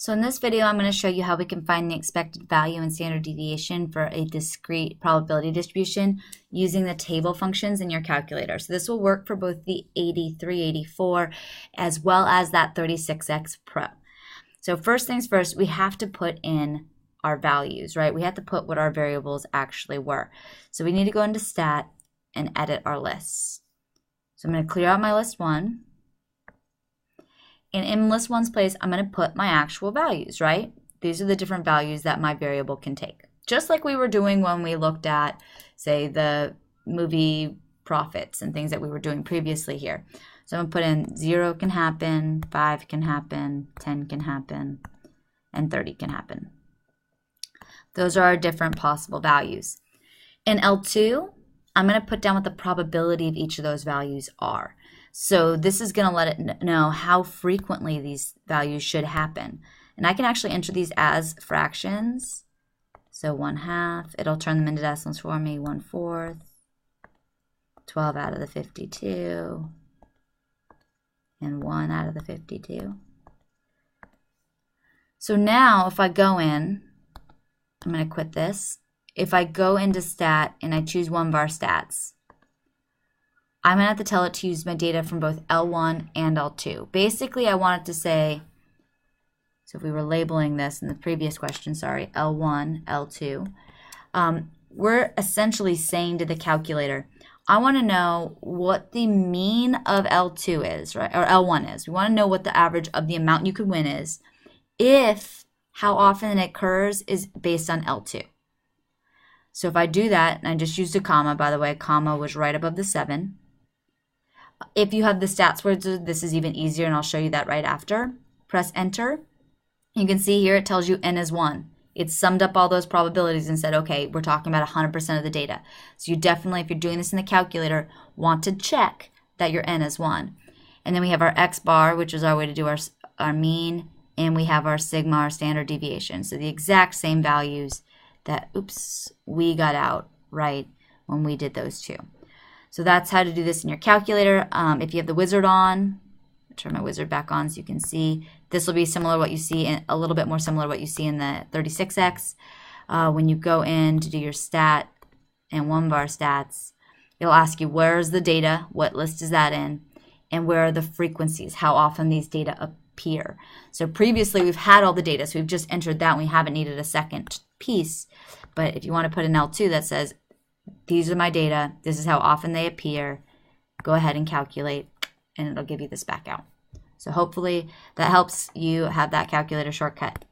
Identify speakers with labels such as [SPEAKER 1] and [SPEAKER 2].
[SPEAKER 1] So in this video, I'm going to show you how we can find the expected value and standard deviation for a discrete probability distribution using the table functions in your calculator. So this will work for both the 8384 as well as that 36X Pro. So first things first, we have to put in our values, right? We have to put what our variables actually were. So we need to go into Stat and edit our lists. So I'm going to clear out my list 1. And in list 1's place, I'm going to put my actual values, right? These are the different values that my variable can take. Just like we were doing when we looked at, say, the movie profits and things that we were doing previously here. So I'm going to put in 0 can happen, 5 can happen, 10 can happen, and 30 can happen. Those are our different possible values. In L2, I'm going to put down what the probability of each of those values are. So this is going to let it know how frequently these values should happen. And I can actually enter these as fractions. So 1/2, it'll turn them into decimals for me, 1/4, 12 out of the 52, and 1 out of the 52. So now if I go in, I'm going to quit this. If I go into Stat and I choose one of our stats, I'm going to have to tell it to use my data from both L1 and L2. Basically, I want it to say, so if we were labeling this in the previous question, sorry, L1, L2, we're essentially saying to the calculator, I want to know what the mean of L2 is, right, or L1 is. We want to know what the average of the amount you could win is if how often it occurs is based on L2. So if I do that, and I just used a comma, by the way, comma was right above the 7. If you have the stats words, this is even easier, and I'll show you that right after. Press enter. You can see here it tells you n is 1. It summed up all those probabilities and said, okay, we're talking about 100% of the data. So you definitely, if you're doing this in the calculator, want to check that your n is 1. And then we have our x bar, which is our way to do our mean, and we have our sigma, our standard deviation. So the exact same values that, we got out right when we did those two. So that's how to do this in your calculator. If you have the wizard on, I'll turn my wizard back on so you can see. This will be similar to what you see, a little bit more similar to what you see in the 36X. When you go in to do your stat and one of our stats, it'll ask you where's the data, what list is that in, and where are the frequencies, how often these data appear. So previously we've had all the data, so we've just entered that and we haven't needed a second piece. But if you want to put an L2 that says, these are my data, this is how often they appear, go ahead and calculate, and it'll give you this back out. So hopefully that helps you have that calculator shortcut.